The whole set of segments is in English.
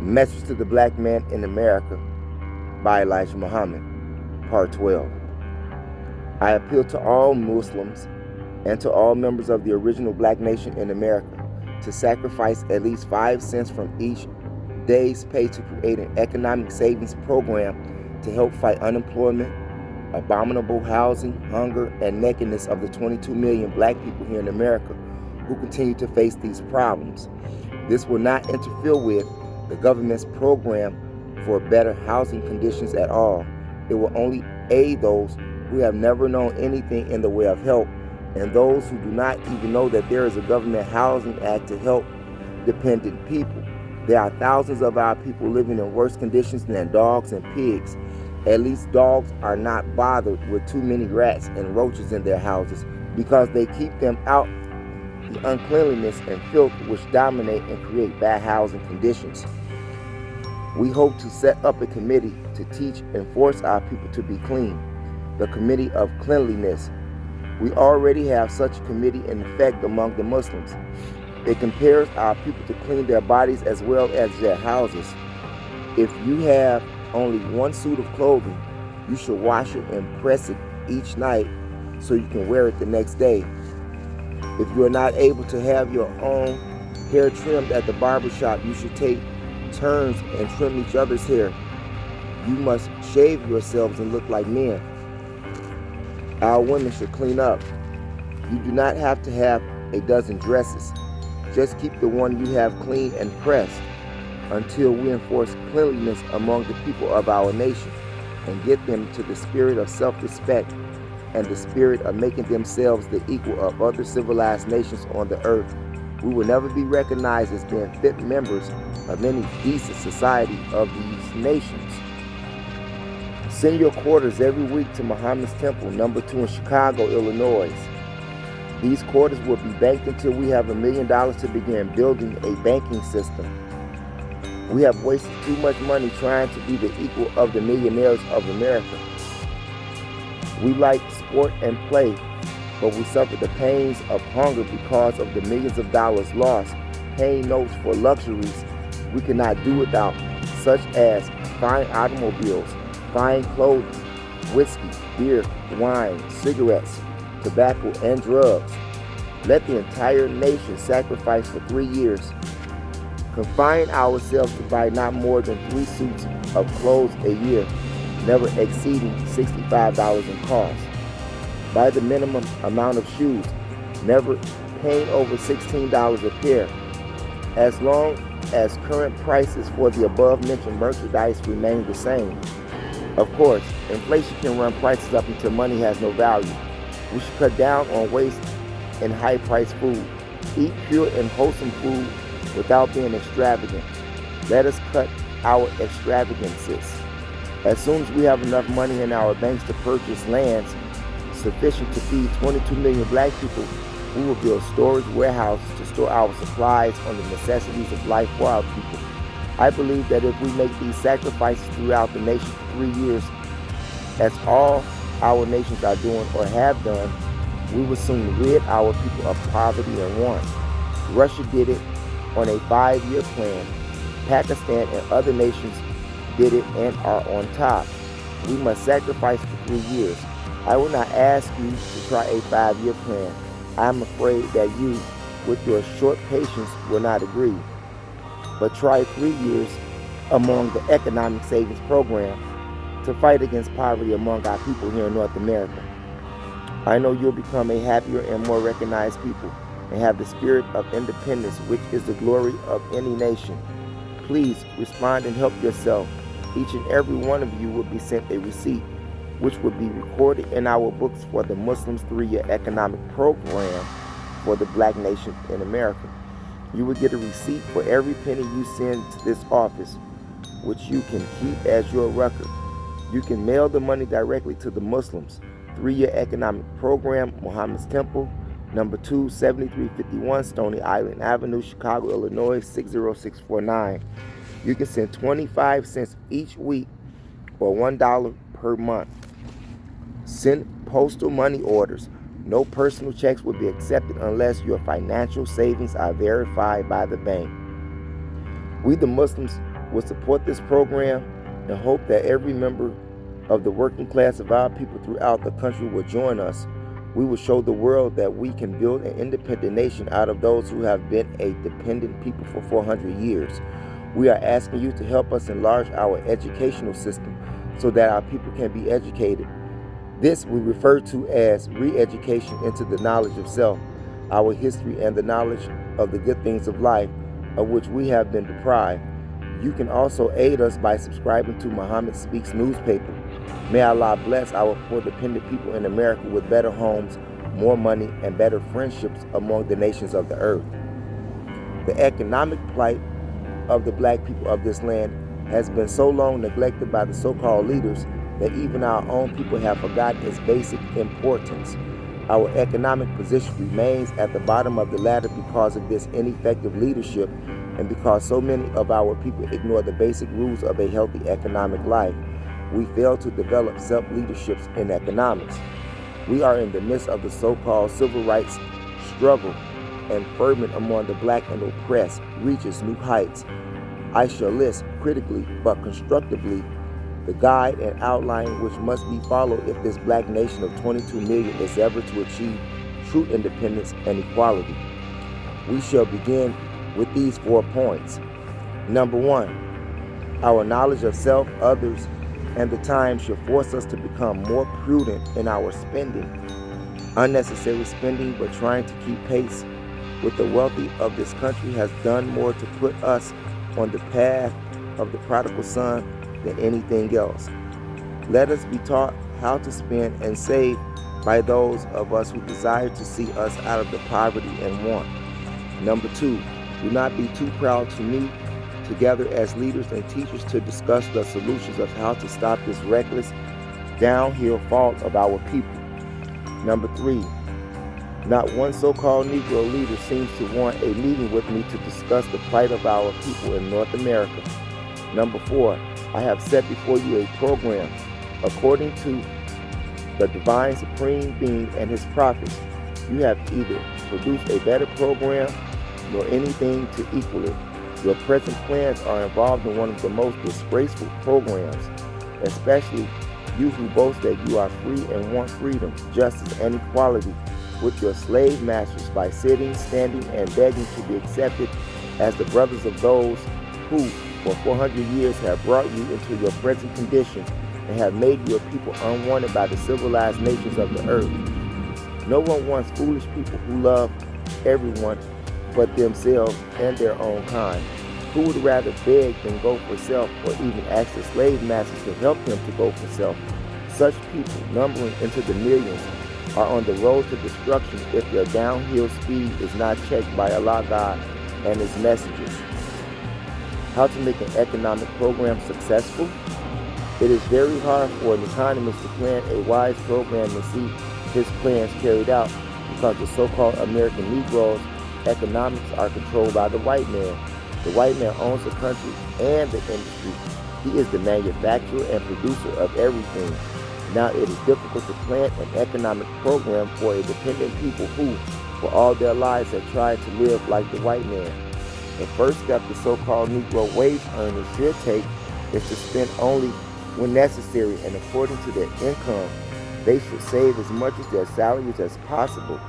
Message to the Black Man in America by Elijah Muhammad, Part 12. I appeal to all Muslims and to all members of the original black nation in America to sacrifice at least 5 cents from each day's pay to create an economic savings program to help fight unemployment, abominable housing, hunger, and nakedness of the 22 million black people here in America who continue to face these problems. This will not interfere with the government's program for better housing conditions at all. It will only aid those who have never known anything in the way of help, and those who do not even know that there is a government housing act to help dependent people. There are thousands of our people living in worse conditions than dogs and pigs. At least dogs are not bothered with too many rats and roaches in their houses because they keep them out the uncleanliness and filth which dominate and create bad housing conditions. We hope to set up a committee to teach and force our people to be clean, the Committee of Cleanliness. We already have such a committee in effect among the Muslims. It compares our people to clean their bodies as well as their houses. If you have only one suit of clothing, you should wash it and press it each night so you can wear it the next day. If you are not able to have your own hair trimmed at the barber shop, you should take turns and trim each other's hair. You must shave yourselves and look like men. Our women should clean up. You do not have to have a dozen dresses. Just keep the one you have clean and pressed until we enforce cleanliness among the people of our nation and get them to the spirit of self-respect and the spirit of making themselves the equal of other civilized nations on the earth. We will never be recognized as being fit members of any decent society of these nations. Send your quarters every week to Muhammad's Temple, number 2 in Chicago, Illinois. These quarters will be banked until we have $1 million to begin building a banking system. We have wasted too much money trying to be the equal of the millionaires of America. We like sport and play, but we suffer the pains of hunger because of the millions of dollars lost, paying notes for luxuries we cannot do without, such as fine automobiles, fine clothing, whiskey, beer, wine, cigarettes, tobacco, and drugs. Let the entire nation sacrifice for 3 years. Confine ourselves to buy not more than 3 suits of clothes a year, never exceeding $65 in cost. Buy the minimum amount of shoes, never paying over $16 a pair, as long as current prices for the above-mentioned merchandise remain the same. Of course, inflation can run prices up until money has no value. We should cut down on waste and high-priced food. Eat pure and wholesome food without being extravagant. Let us cut our extravagances. As soon as we have enough money in our banks to purchase lands sufficient to feed 22 million black people, we will build storage warehouses to store our supplies on the necessities of life for our people. I believe that if we make these sacrifices throughout the nation for 3 years, as all our nations are doing or have done, we will soon rid our people of poverty and want. Russia did it on a 5-year plan. Pakistan and other nations did it and are on top. We must sacrifice for 3 years. I will not ask you to try a 5-year plan. I am afraid that you, with your short patience, will not agree. But try 3 years among the economic savings program to fight against poverty among our people here in North America. I know you'll become a happier and more recognized people and have the spirit of independence, which is the glory of any nation. Please respond and help yourself. Each and every one of you will be sent a receipt, which will be recorded in our books for the Muslims 3-year economic program for the black nation in America. You will get a receipt for every penny you send to this office, which you can keep as your record. You can mail the money directly to the Muslims 3-year economic program, Muhammad's Temple, number 2, 7351 Stony Island Avenue, Chicago, Illinois, 60649. You can send 25 cents each week or $1 per month. Send postal money orders. No personal checks will be accepted unless your financial savings are verified by the bank. We the Muslims will support this program and hope that every member of the working class of our people throughout the country will join us. We will show the world that we can build an independent nation out of those who have been a dependent people for 400 years. We are asking you to help us enlarge our educational system so that our people can be educated. This we refer to as re-education into the knowledge of self, our history, and the knowledge of the good things of life, of which we have been deprived. You can also aid us by subscribing to Muhammad Speaks newspaper. May Allah bless our poor dependent people in America with better homes, more money, and better friendships among the nations of the earth. The economic plight of the black people of this land has been so long neglected by the so-called leaders that even our own people have forgotten its basic importance. Our economic position remains at the bottom of the ladder because of this ineffective leadership and because so many of our people ignore the basic rules of a healthy economic life. We fail to develop self-leaderships in economics. We are in the midst of the so-called civil rights struggle, and ferment among the black and oppressed reaches new heights. I shall list critically but constructively the guide and outline which must be followed if this black nation of 22 million is ever to achieve true independence and equality. We shall begin with these 4 points. Number 1, our knowledge of self, others, and the time should force us to become more prudent in our spending. Unnecessary spending but trying to keep pace with the wealthy of this country has done more to put us on the path of the prodigal son than anything else. Let us be taught how to spend and save by those of us who desire to see us out of the poverty and want. Number 2, do not be too proud to meet together as leaders and teachers to discuss the solutions of how to stop this reckless, downhill fall of our people. Number 3, not one so-called Negro leader seems to want a meeting with me to discuss the plight of our people in North America. Number 4, I have set before you a program according to the divine supreme being and his prophets. You have either produced a better program nor anything to equal it. Your present plans are involved in one of the most disgraceful programs, especially you who boast that you are free and want freedom, justice, and equality with your slave masters by sitting, standing, and begging to be accepted as the brothers of those who, for 400 years, have brought you into your present condition and have made you a people unwanted by the civilized nations of the earth. No one wants foolish people who love everyone but themselves and their own kind, who would rather beg than go for self, or even ask the slave masters to help them to go for self. Such people, numbering into the millions, are on the road to destruction if their downhill speed is not checked by Allah God and His messengers. How to make an economic program successful? It is very hard for an economist to plan a wise program and see his plans carried out because the so-called American Negroes' economics are controlled by the white man. The white man owns the country and the industry. He is the manufacturer and producer of everything. Now it is difficult to plan an economic program for a dependent people who, for all their lives, have tried to live like the white man. The first step the so-called Negro wage earners should take is to spend only when necessary, and according to their income, they should save as much of their salaries as possible,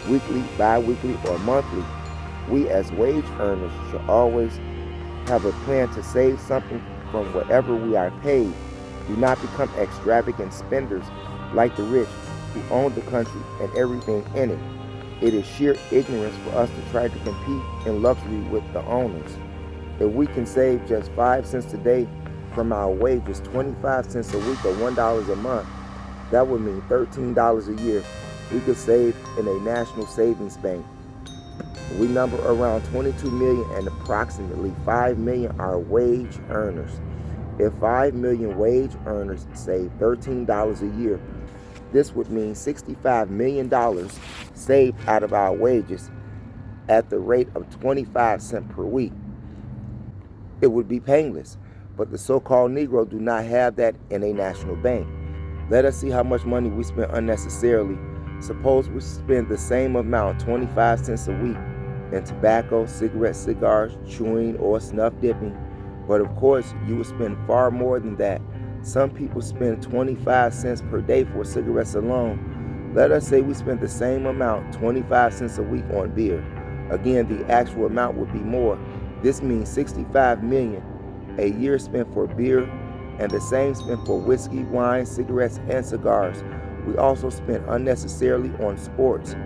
weekly, bi-weekly, or monthly. We as wage earners should always have a plan to save something from whatever we are paid. Do not become extravagant spenders like the rich who own the country and everything in it. It is sheer ignorance for us to try to compete in luxury with the owners. If we can save just 5 cents today from our wages, 25 cents a week, or $1 a month, that would mean $13 a year we could save in a national savings bank. We number around 22 million and approximately 5 million are wage earners. If 5 million wage earners save $13 a year, this would mean $65 million saved out of our wages at the rate of 25 cents per week. It would be painless, but the so-called Negro do not have that in a national bank. Let us see how much money we spend unnecessarily. Suppose we spend the same amount, 25 cents a week, in tobacco, cigarettes, cigars, chewing, or snuff dipping, But of course, you will spend far more than that. Some people spend 25 cents per day for cigarettes alone. Let us say we spend the same amount, 25 cents a week, on beer. Again, the actual amount would be more. This means 65 million a year spent for beer, and the same spent for whiskey, wine, cigarettes, and cigars. We also spend unnecessarily on sports.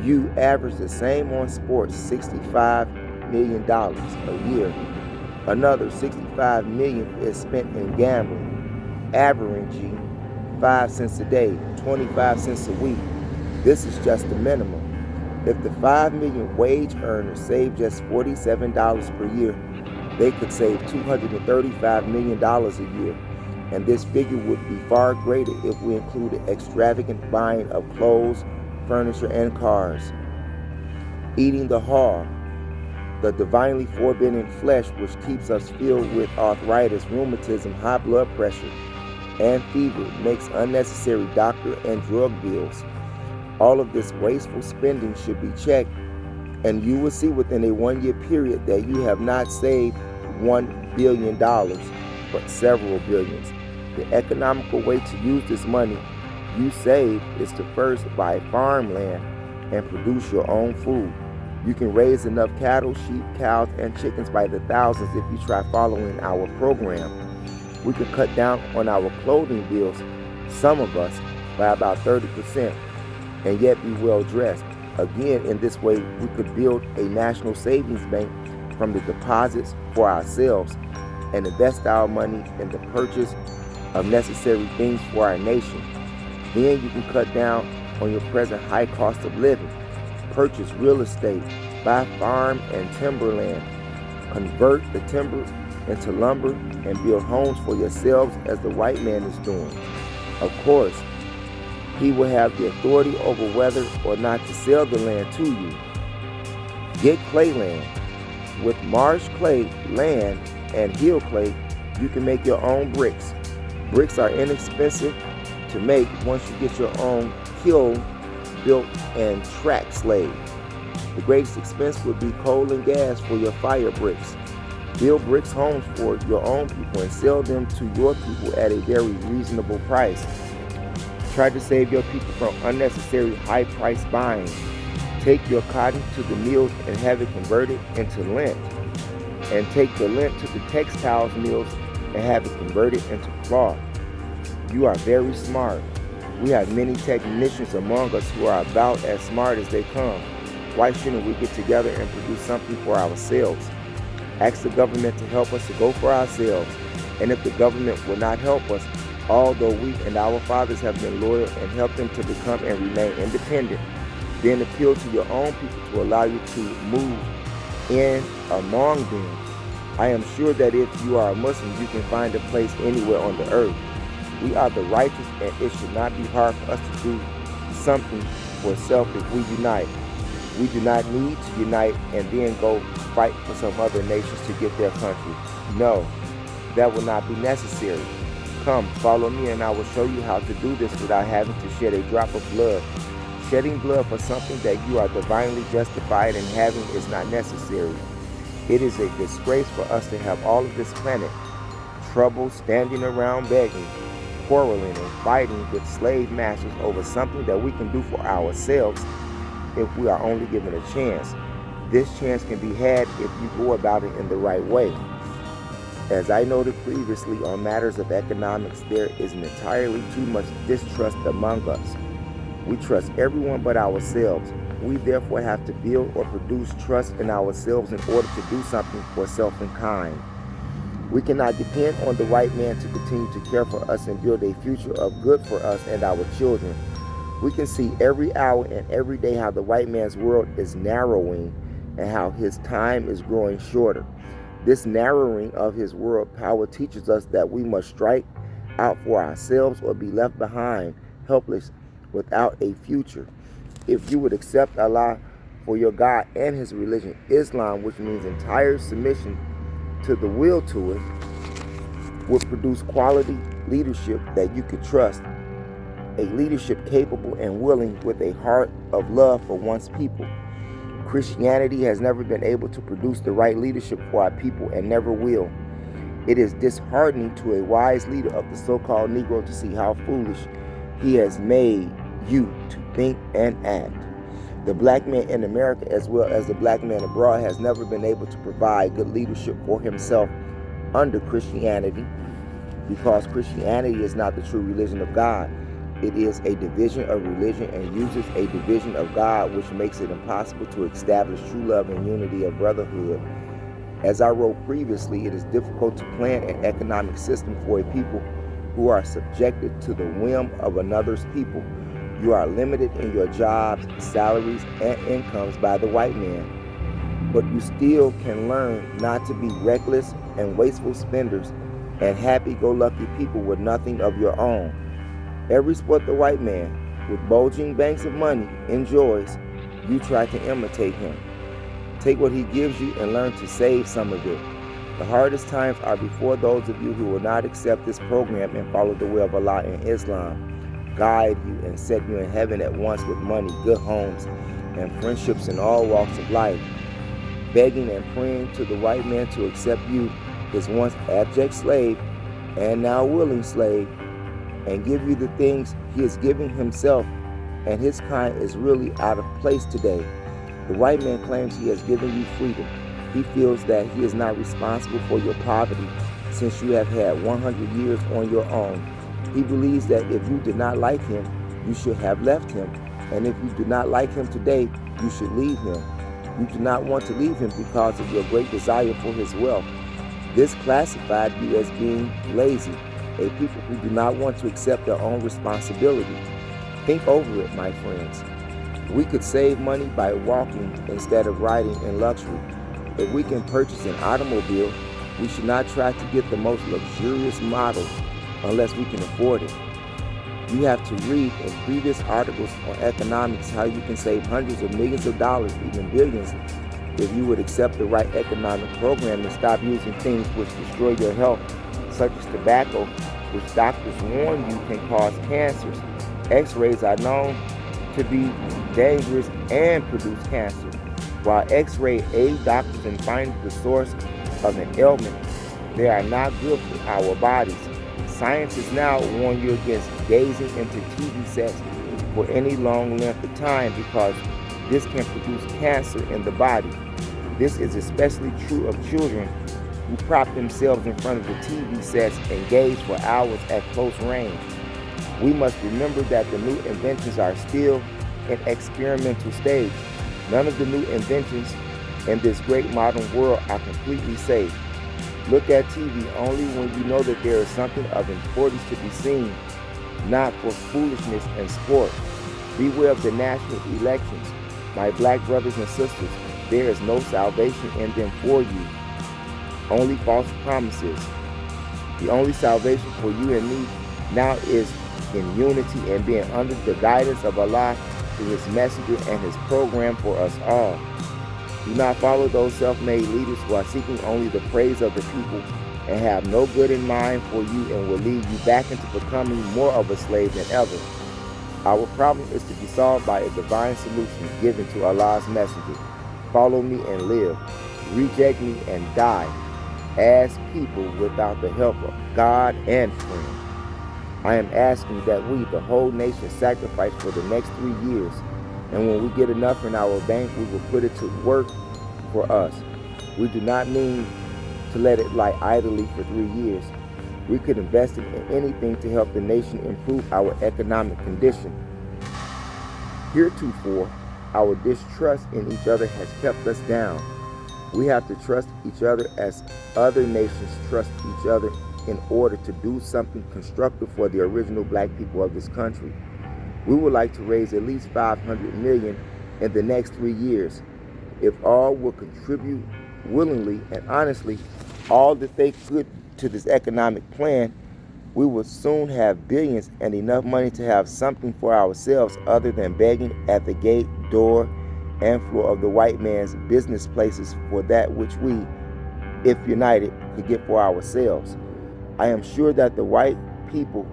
You average the same on sports, $65 million a year. Another $65 million is spent in gambling, averaging 5 cents a day, 25 cents a week. This is just the minimum. If the 5 million wage earners save just $47 per year, they could save $235 million a year. And this figure would be far greater if we included extravagant buying of clothes, furniture, and cars. Eating the haw, the divinely forbidden flesh which keeps us filled with arthritis, rheumatism, high blood pressure, and fever, makes unnecessary doctor and drug bills. All of this wasteful spending should be checked, and you will see within a 1-year period that you have not saved $1 billion, but several billions. The economical way to use this money you save is to first buy farmland and produce your own food. You can raise enough cattle, sheep, cows, and chickens by the thousands if you try following our program. We can cut down on our clothing bills, some of us, by about 30%, and yet be well dressed. Again, in this way, we could build a national savings bank from the deposits for ourselves and invest our money in the purchase of necessary things for our nation. Then you can cut down on your present high cost of living, purchase real estate, buy farm and timberland, convert the timber into lumber, and build homes for yourselves as the white man is doing. Of course, he will have the authority over whether or not to sell the land to you. Get clay land. With marsh clay land and hill clay, you can make your own bricks. Bricks are inexpensive to make once you get your own kiln built and track slayed. The greatest expense would be coal and gas for your fire bricks. Build bricks homes for your own people and sell them to your people at a very reasonable price. Try to save your people from unnecessary high-price buying. Take your cotton to the mills and have it converted into lint. And take the lint to the textiles mills and have it converted into cloth. You are very smart. We have many technicians among us who are about as smart as they come. Why shouldn't we get together and produce something for ourselves? Ask the government to help us to go for ourselves. And if the government will not help us, although we and our fathers have been loyal and helped them to become and remain independent, then appeal to your own people to allow you to move in among them. I am sure that if you are a Muslim, you can find a place anywhere on the earth. We are the righteous, and it should not be hard for us to do something for self if we unite. We do not need to unite and then go fight for some other nations to get their country. No, that will not be necessary. Come, follow me, and I will show you how to do this without having to shed a drop of blood. Shedding blood for something that you are divinely justified in having is not necessary. It is a disgrace for us to have all of this planet trouble standing around begging, quarreling, and fighting with slave masters over something that we can do for ourselves if we are only given a chance. This chance can be had if you go about it in the right way. As I noted previously on matters of economics, there is entirely too much distrust among us. We trust everyone but ourselves. We therefore have to build or produce trust in ourselves in order to do something for self and kind. We cannot depend on the white man to continue to care for us and build a future of good for us and our children. We can see every hour and every day how the white man's world is narrowing and how his time is growing shorter. This narrowing of his world power teaches us that we must strike out for ourselves or be left behind, helpless, without a future. If you would accept Allah for your God and his religion, Islam, which means entire submission to the will to it, would produce quality leadership that you could trust, a leadership capable and willing with a heart of love for one's people. Christianity has never been able to produce the right leadership for our people and never will. It is disheartening to a wise leader of the so-called Negro to see how foolish he has made you to think and act. The black man in America, as well as the black man abroad, has never been able to provide good leadership for himself under Christianity, because Christianity is not the true religion of God. It is a division of religion and uses a division of God, which makes it impossible to establish true love and unity of brotherhood. As I wrote previously, it is difficult to plan an economic system for a people who are subjected to the whim of another's people. You are limited in your jobs, salaries, and incomes by the white man, but you still can learn not to be reckless and wasteful spenders and happy-go-lucky people with nothing of your own. Every sport the white man, with bulging banks of money, enjoys, you try to imitate him. Take what he gives you and learn to save some of it. The hardest times are before those of you who will not accept this program and follow the way of Allah and Islam, guide you and set you in heaven at once with money, good homes, and friendships in all walks of life. Begging and praying to the white man to accept you, his once abject slave and now willing slave, and give you the things he is giving himself and his kind is really out of place today. The white man claims he has given you freedom. He feels that he is not responsible for your poverty since you have had 100 years on your own. He believes that if you did not like him, you should have left him. And if you do not like him today, you should leave him. You do not want to leave him because of your great desire for his wealth. This classified you as being lazy, a people who do not want to accept their own responsibility. Think over it, my friends. We could save money by walking instead of riding in luxury. If we can purchase an automobile, we should not try to get the most luxurious model unless we can afford it. You have to read in previous articles on economics how you can save hundreds of millions of dollars, even billions, if you would accept the right economic program and stop using things which destroy your health, such as tobacco, which doctors warn you can cause cancers. X-rays are known to be dangerous and produce cancer. While X-ray aid doctors in finding the source of an ailment, they are not good for our bodies. Scientists now warn you against gazing into TV sets for any long length of time because this can produce cancer in the body. This is especially true of children who prop themselves in front of the TV sets and gaze for hours at close range. We must remember that the new inventions are still in experimental stage. None of the new inventions in this great modern world are completely safe. Look at TV only when you know that there is something of importance to be seen, not for foolishness and sport. Beware of the national elections. My black brothers and sisters, there is no salvation in them for you, only false promises. The only salvation for you and me now is in unity and being under the guidance of Allah through his messenger and his program for us all. Do not follow those self-made leaders who are seeking only the praise of the people and have no good in mind for you and will lead you back into becoming more of a slave than ever. Our problem is to be solved by a divine solution given to Allah's messenger. Follow me and live. Reject me and die as people without the help of God and friends. I am asking that we, the whole nation, sacrifice for the next 3 years. And when we get enough in our bank, we will put it to work for us. We do not mean to let it lie idly for 3 years. We could invest it in anything to help the nation improve our economic condition. Heretofore, our distrust in each other has kept us down. We have to trust each other as other nations trust each other in order to do something constructive for the original black people of this country. We would like to raise at least $500 million in the next 3 years. If all will contribute willingly and honestly all that they could to this economic plan, we will soon have billions and enough money to have something for ourselves other than begging at the gate, door, and floor of the white man's business places for that which we, if united, could get for ourselves. I am sure that the white people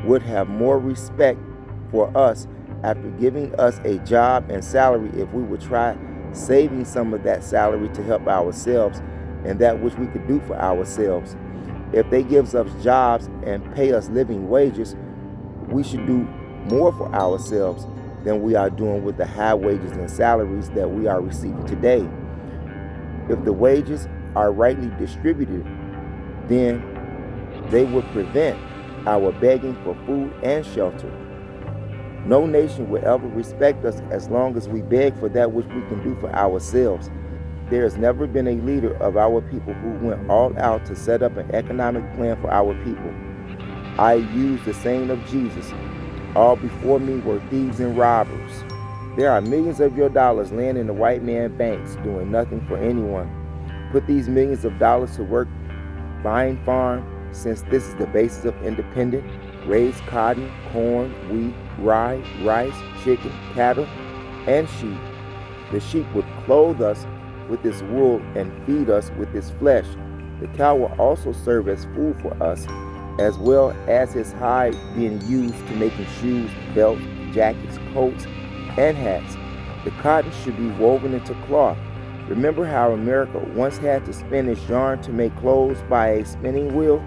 would have more respect for us after giving us a job and salary if we would try saving some of that salary to help ourselves and that which we could do for ourselves. If they give us jobs and pay us living wages, we should do more for ourselves than we are doing with the high wages and salaries that we are receiving today. If the wages are rightly distributed, then they would prevent our begging for food and shelter. No nation will ever respect us as long as we beg for that which we can do for ourselves. There has never been a leader of our people who went all out to set up an economic plan for our people. I use the saying of Jesus, all before me were thieves and robbers. There are millions of your dollars laying in the white man banks doing nothing for anyone. Put these millions of dollars to work buying farm, since this is the basis of independence. Raise cotton, corn, wheat, rye, rice, chicken, cattle, and sheep. The sheep would clothe us with its wool and feed us with its flesh. The cow will also serve as food for us, as well as its hide being used to making shoes, belts, jackets, coats, and hats. The cotton should be woven into cloth. Remember how America once had to spin its yarn to make clothes by a spinning wheel?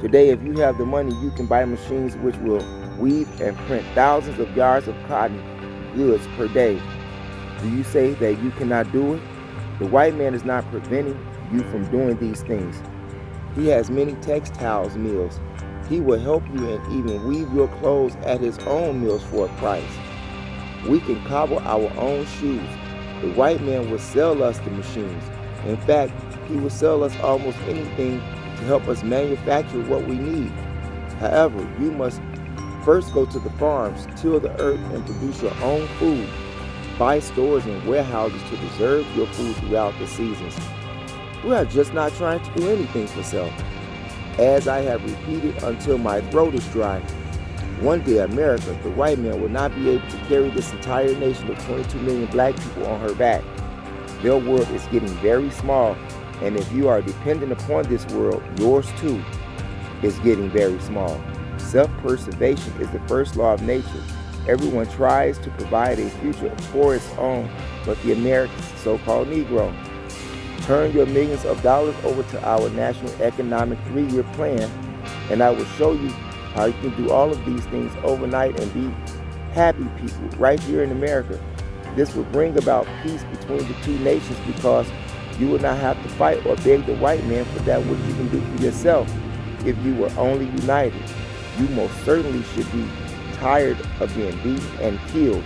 Today, if you have the money, you can buy machines which will weave and print thousands of yards of cotton goods per day. Do you say that you cannot do it? The white man is not preventing you from doing these things. He has many textiles mills. He will help you and even weave your clothes at his own mills for a price. We can cobble our own shoes. The white man will sell us the machines. In fact, he will sell us almost anything to help us manufacture what we need. However, you must first go to the farms, till the earth, and produce your own food. Buy stores and warehouses to preserve your food throughout the seasons. We are just not trying to do anything for self. As I have repeated until my throat is dry, one day America, the white man, will not be able to carry this entire nation of 22 million black people on her back. Their world is getting very small, and if you are dependent upon this world, yours too is getting very small. Self-preservation is the first law of nature. Everyone tries to provide a future for its own, but the American so-called Negro. Turn your millions of dollars over to our National Economic 3-Year Plan, and I will show you how you can do all of these things overnight and be happy people right here in America. This will bring about peace between the two nations because you will not have to fight or beg the white man for that which you can do for yourself. If you were only united, you most certainly should be tired of being beaten and killed.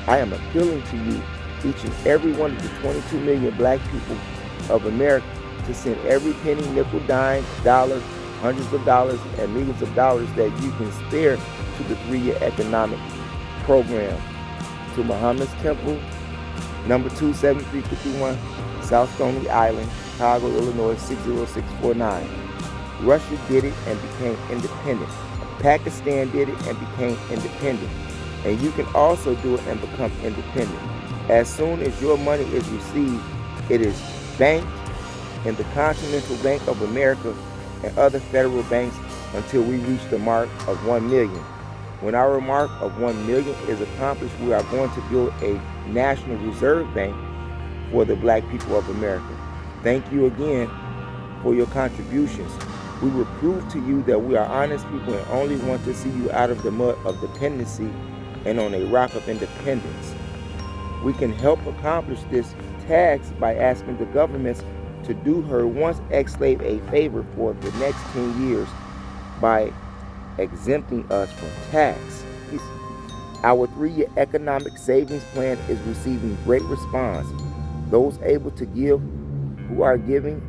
I am appealing to you, each and every one of the 22 million black people of America, to send every penny, nickel, dime, dollar, hundreds of dollars, and millions of dollars that you can spare to the 3-year economic program. To Muhammad's Temple, number 27351, South Stony Island, Chicago, Illinois 60649. Russia did it and became independent. Pakistan did it and became independent. And you can also do it and become independent. As soon as your money is received, it is banked in the Continental Bank of America and other federal banks until we reach the mark of 1 million. When our mark of 1 million is accomplished, we are going to build a National Reserve Bank for the black people of America. Thank you again for your contributions. We will prove to you that we are honest people and only want to see you out of the mud of dependency and on a rock of independence. We can help accomplish this task by asking the governments to do her once ex-slave a favor for the next 10 years by exempting us from tax. Our 3-year economic savings plan is receiving great response. Those able to give who are giving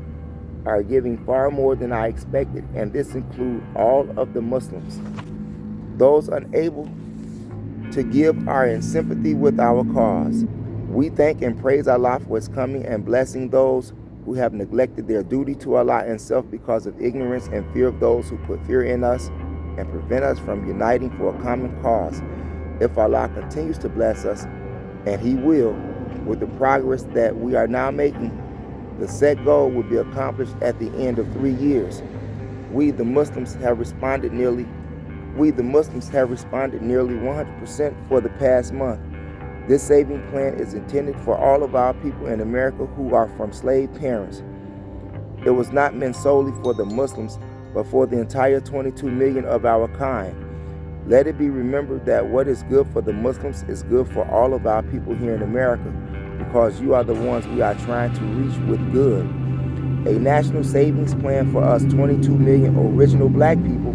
far more than I expected, and this includes all of the Muslims. Those unable to give are in sympathy with our cause. We thank and praise Allah for His coming and blessing those who have neglected their duty to Allah and self because of ignorance and fear of those who put fear in us and prevent us from uniting for a common cause. If Allah continues to bless us, and He will, with the progress that we are now making, the set goal will be accomplished at the end of 3 years. We the Muslims have responded nearly 100% for the past month. This saving plan is intended for all of our people in America who are from slave parents. It was not meant solely for the Muslims, but for the entire 22 million of our kind. Let it be remembered that what is good for the Muslims is good for all of our people here in America, because you are the ones we are trying to reach with good. A national savings plan for us 22 million original black people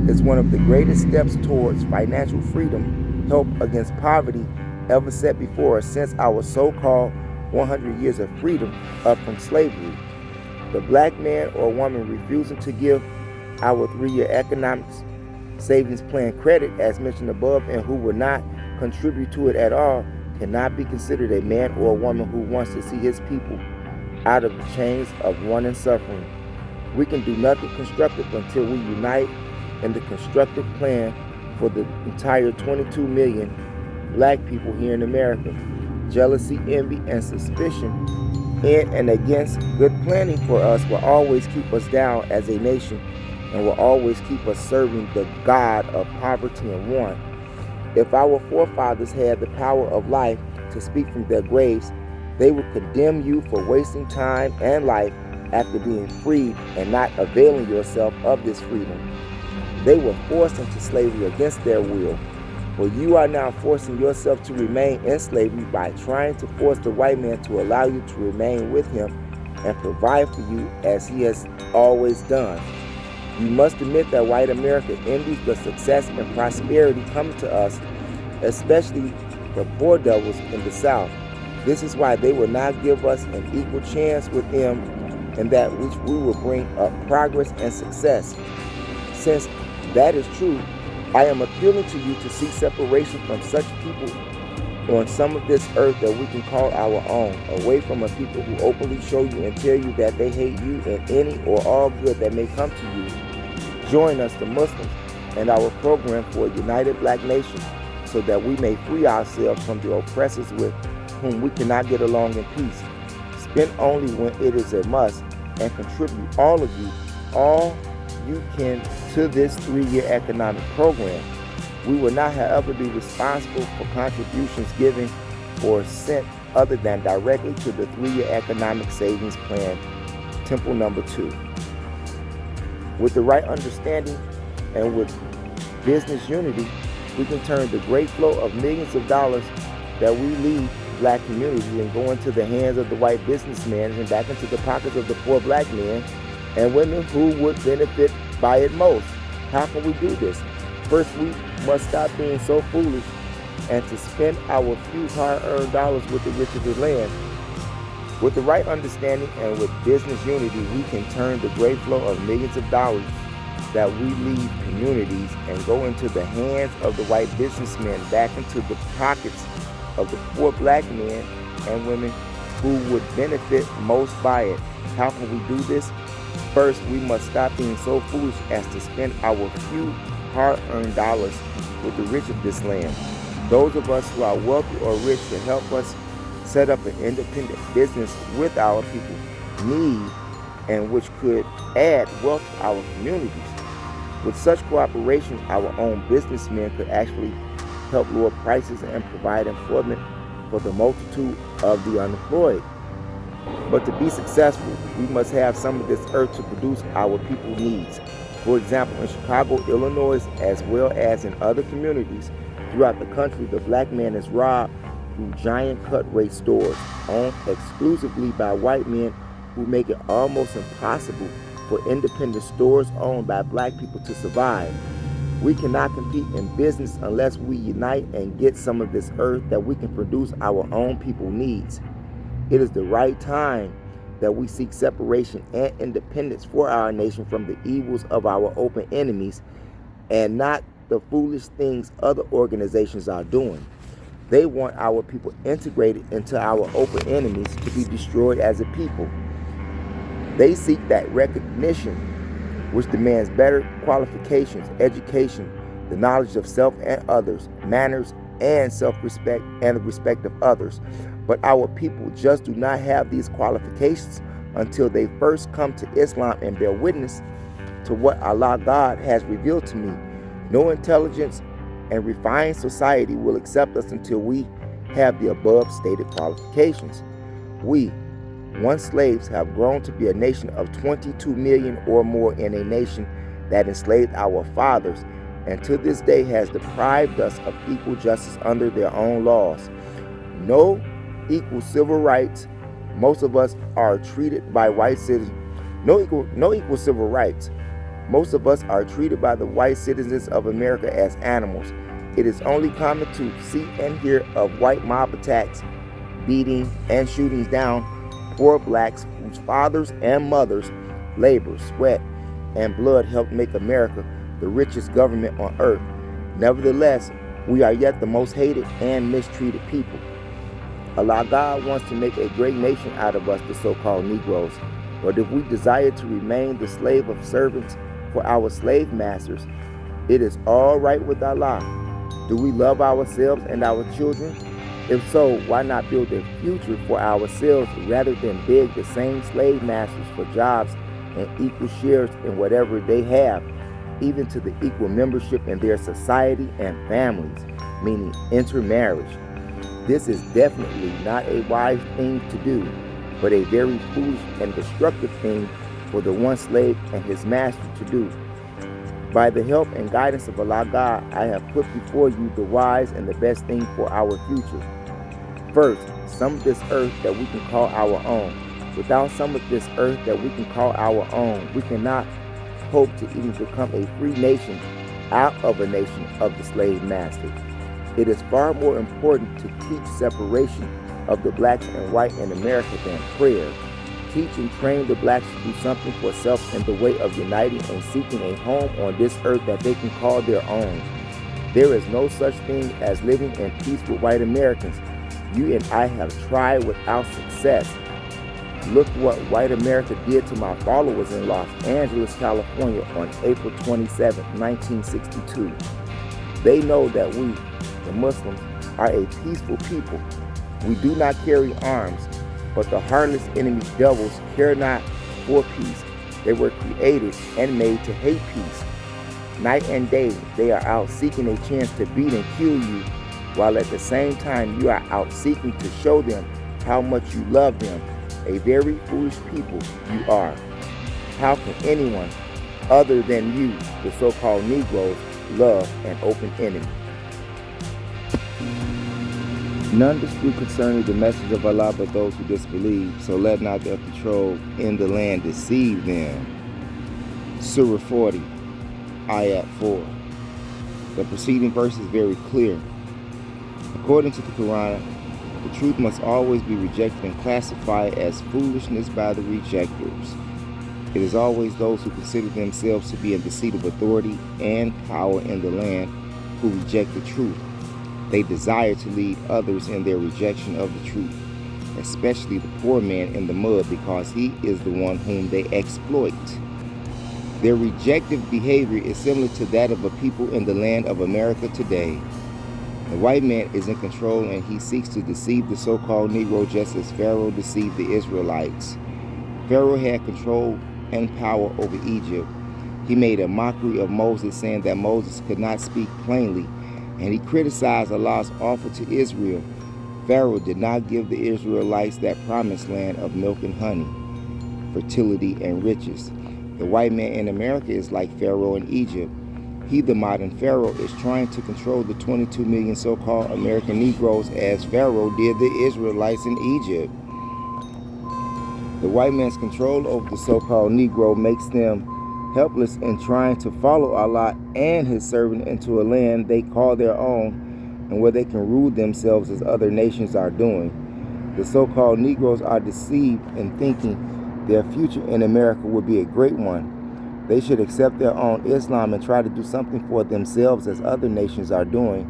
is one of the greatest steps towards financial freedom, help against poverty ever set before us since our so-called 100 years of freedom up from slavery. The black man or woman refusing to give our 3-year economics savings plan credit, as mentioned above, and who will not contribute to it at all, cannot be considered a man or a woman who wants to see his people out of the chains of want and suffering. We can do nothing constructive until we unite in the constructive plan for the entire 22 million black people here in America. Jealousy, envy, and suspicion in and against good planning for us will always keep us down as a nation and will always keep us serving the God of poverty and want. If our forefathers had the power of life to speak from their graves, they would condemn you for wasting time and life after being freed and not availing yourself of this freedom. They were forced into slavery against their will. Well, you are now forcing yourself to remain in slavery by trying to force the white man to allow you to remain with him and provide for you as he has always done. You must admit that white America envies the success and prosperity coming to us, especially the poor devils in the South. This is why they will not give us an equal chance with them, and that which we will bring up progress and success. Since that is true, I am appealing to you to seek separation from such people on some of this earth that we can call our own, away from a people who openly show you and tell you that they hate you and any or all good that may come to you. Join us, the Muslims, and our program for a united black nation, so that we may free ourselves from the oppressors with whom we cannot get along in peace. Spend only when it is a must, and contribute all of you, all you can, to this 3-year economic program. We will not, however, be responsible for contributions given or sent other than directly to the 3-year economic savings plan, Temple number 2. With the right understanding and with business unity, we can turn the great flow of millions of dollars that we leave black communities and go into the hands of the white businessmen and back into the pockets of the poor black men and women who would benefit by it most. How can we do this? First, we must stop being so foolish and to spend our few hard-earned dollars with the rich of the land. With the right understanding and with business unity, we can turn the great flow of millions of dollars that we leave communities and go into the hands of the white businessmen back into the pockets of the poor black men and women who would benefit most by it. How can we do this? First, we must stop being so foolish as to spend our few hard-earned dollars with the rich of this land. Those of us who are wealthy or rich should help us set up an independent business with our people need and which could add wealth to our communities. With such cooperation, our own businessmen could actually help lower prices and provide employment for the multitude of the unemployed. But to be successful, we must have some of this earth to produce our people's needs. For example, in Chicago, Illinois, as well as in other communities throughout the country, the black man is robbed through giant cut-rate stores owned exclusively by white men who make it almost impossible for independent stores owned by black people to survive. We cannot compete in business unless we unite and get some of this earth that we can produce our own people needs. It is the right time that we seek separation and independence for our nation from the evils of our open enemies and not the foolish things other organizations are doing. They want our people integrated into our open enemies to be destroyed as a people. They seek that recognition which demands better qualifications, education, the knowledge of self and others, manners and self-respect and the respect of others. But our people just do not have these qualifications until they first come to Islam and bear witness to what Allah God has revealed to me. No intelligence and refined society will accept us until we have the above stated qualifications. We, Once slaves have grown to be a nation of 22 million or more in a nation that enslaved our fathers and to this day has deprived us of equal justice under their own laws. No equal civil rights. Most of us are treated by white citizens. No equal civil rights. Most of us are treated by the white citizens of America as animals. It is only common to see and hear of white mob attacks, beating, and shootings down poor blacks whose fathers and mothers' labor, sweat, and blood helped make America the richest government on earth. Nevertheless, we are yet the most hated and mistreated people. Allah God wants to make a great nation out of us, the so-called Negroes. But if we desire to remain the slave of servants for our slave masters, it is all right with Allah. Do we love ourselves and our children? If so, why not build a future for ourselves rather than beg the same slave masters for jobs and equal shares in whatever they have, even to the equal membership in their society and families, meaning intermarriage? This is definitely not a wise thing to do, but a very foolish and destructive thing for the one slave and his master to do. By the help and guidance of Allah God, I have put before you the wise and the best thing for our future. First, some of this earth that we can call our own. Without some of this earth that we can call our own, we cannot hope to even become a free nation out of a nation of the slave master. It is far more important to teach separation of the blacks and white in America than prayer. Teach and train the blacks to do something for self in the way of uniting and seeking a home on this earth that they can call their own. There is no such thing as living in peace with white Americans. You and I have tried without success. Look what white America did to my followers in Los Angeles, California on April 27, 1962. They know that we, the Muslims, are a peaceful people. We do not carry arms, but the heartless enemy devils care not for peace. They were created and made to hate peace. Night and day, they are out seeking a chance to beat and kill you, while at the same time you are out seeking to show them how much you love them. A very foolish people you are. How can anyone other than you, the so-called Negroes, love an open enemy? None dispute concerning the message of Allah but those who disbelieve, so let not their control in the land deceive them. Surah 40, Ayat 4. The preceding verse is very clear. According to the Quran, the truth must always be rejected and classified as foolishness by the rejectors. It is always those who consider themselves to be in the seat of authority and power in the land who reject the truth. They desire to lead others in their rejection of the truth, especially the poor man in the mud, because he is the one whom they exploit. Their rejective behavior is similar to that of a people in the land of America today. The white man is in control and he seeks to deceive the so-called Negro just as Pharaoh deceived the Israelites. Pharaoh had control and power over Egypt. He made a mockery of Moses, saying that Moses could not speak plainly, and he criticized Allah's offer to Israel. Pharaoh did not give the Israelites that promised land of milk and honey, fertility and riches. The white man in America is like Pharaoh in Egypt. He, the modern Pharaoh, is trying to control the 22 million so-called American Negroes as Pharaoh did the Israelites in Egypt. The white man's control over the so-called Negro makes them helpless in trying to follow Allah and his servant into a land they call their own and where they can rule themselves as other nations are doing. The so-called Negroes are deceived in thinking their future in America will be a great one. They should accept their own Islam and try to do something for themselves as other nations are doing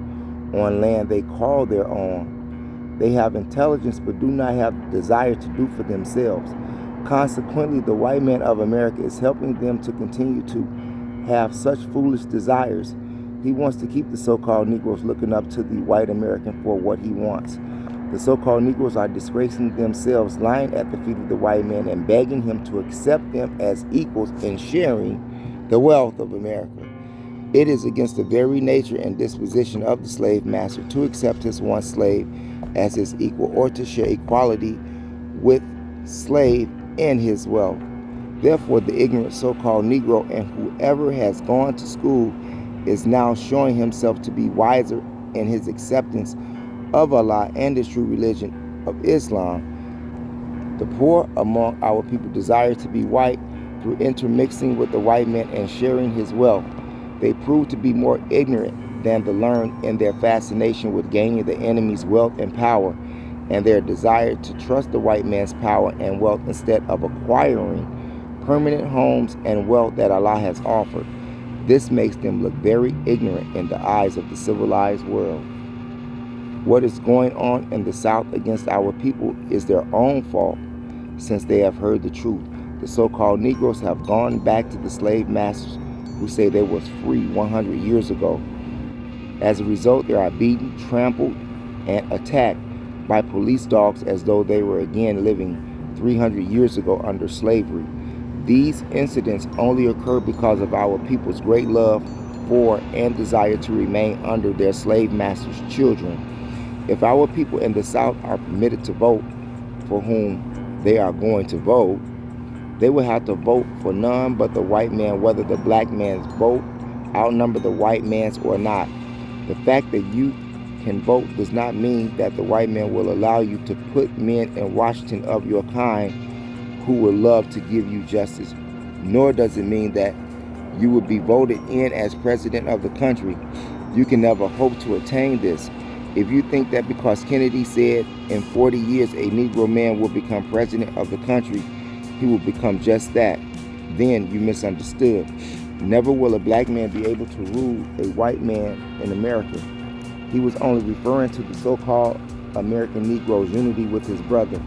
on land they call their own. They have intelligence but do not have the desire to do for themselves. Consequently, the white man of America is helping them to continue to have such foolish desires. He wants to keep the so-called Negroes looking up to the white American for what he wants. The so-called Negroes are disgracing themselves, lying at the feet of the white man and begging him to accept them as equals in sharing the wealth of America. It is against the very nature and disposition of the slave master to accept his one slave as his equal or to share equality with slave in his wealth. Therefore, the ignorant so-called Negro and whoever has gone to school is now showing himself to be wiser in his acceptance of Allah and the true religion of Islam. The poor among our people desire to be white through intermixing with the white man and sharing his wealth. They prove to be more ignorant than the learned in their fascination with gaining the enemy's wealth and power, and their desire to trust the white man's power and wealth instead of acquiring permanent homes and wealth that Allah has offered. This makes them look very ignorant in the eyes of the civilized world. What is going on in the South against our people is their own fault, since they have heard the truth. The so-called Negroes have gone back to the slave masters who say they was free 100 years ago. As a result, they are beaten, trampled, and attacked by police dogs as though they were again living 300 years ago under slavery. These incidents only occur because of our people's great love for and desire to remain under their slave masters' children. If our people in the South are permitted to vote for whom they are going to vote, they will have to vote for none but the white man, whether the black man's vote outnumber the white man's or not. The fact that you can vote does not mean that the white man will allow you to put men in Washington of your kind who would love to give you justice, nor does it mean that you will be voted in as president of the country. You can never hope to attain this. If you think that because Kennedy said in 40 years a Negro man will become president of the country, he will become just that, then you misunderstood. Never will a black man be able to rule a white man in America. He was only referring to the so-called American Negro's unity with his brother.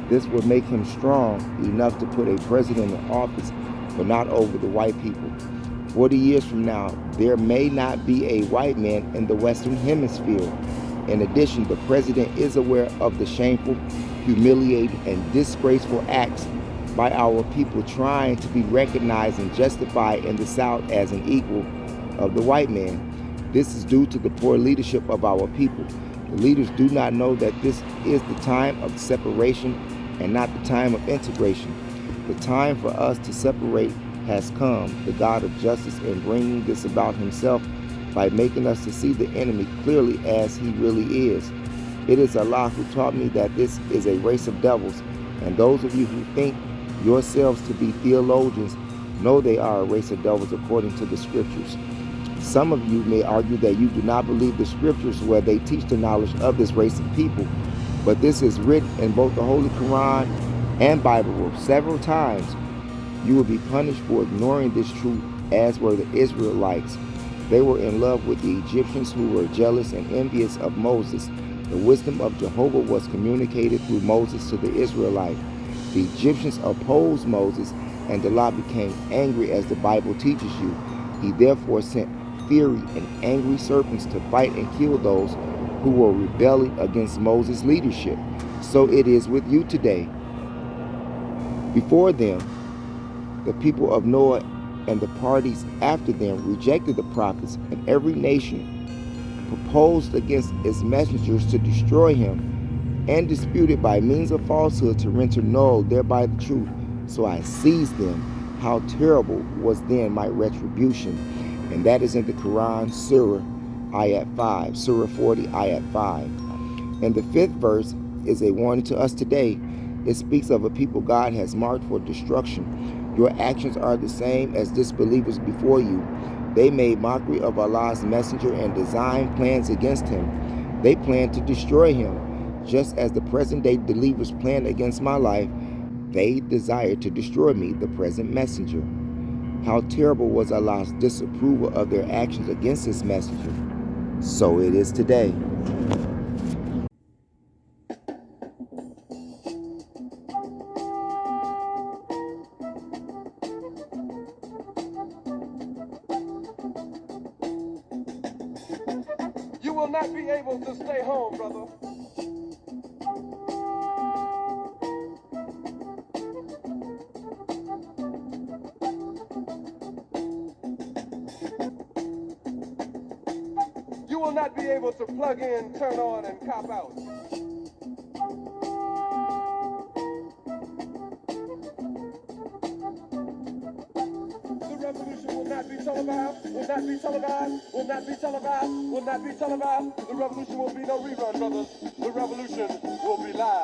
This would make him strong enough to put a president in office, but not over the white people. 40 years from now, there may not be a white man in the Western Hemisphere. In addition, the president is aware of the shameful, humiliating, and disgraceful acts by our people trying to be recognized and justified in the South as an equal of the white man. This is due to the poor leadership of our people. The leaders do not know that this is the time of separation and not the time of integration. The time for us to separate has come. The God of justice in bringing this about himself by making us to see the enemy clearly as he really is. It is Allah who taught me that this is a race of devils, and those of you who think yourselves to be theologians know they are a race of devils according to the scriptures. Some of you may argue that you do not believe the scriptures where they teach the knowledge of this race of people, but this is written in both the Holy Quran and Bible several times. You will be punished for ignoring this truth, as were the Israelites. They were in love with the Egyptians who were jealous and envious of Moses. The wisdom of Jehovah was communicated through Moses to the Israelites. The Egyptians opposed Moses, and Allah became angry as the Bible teaches you. He therefore sent fury and angry serpents to fight and kill those who were rebelling against Moses' leadership. So it is with you today. Before them, the people of Noah and the parties after them rejected the prophets, and every nation proposed against its messengers to destroy him, and disputed by means of falsehood to render null thereby the truth. So I seized them. How terrible was then my retribution. And that is in the Quran, Surah, Ayat 5, Surah 40, Ayat 5. And the 5th verse is a warning to us today. It speaks of a people God has marked for destruction. Your actions are the same as disbelievers before you. They made mockery of Allah's messenger and designed plans against him. They planned to destroy him. Just as the present-day believers planned against my life, they desired to destroy me, the present messenger. How terrible was Allah's disapproval of their actions against his messenger. So it is today. You will not be able to stay home, brother. You will not be able to plug in, turn on, and cop out. revolution will not be televised, will not be televised, will not be televised, will not be televised. The revolution will be no rerun, brothers. The revolution will be live.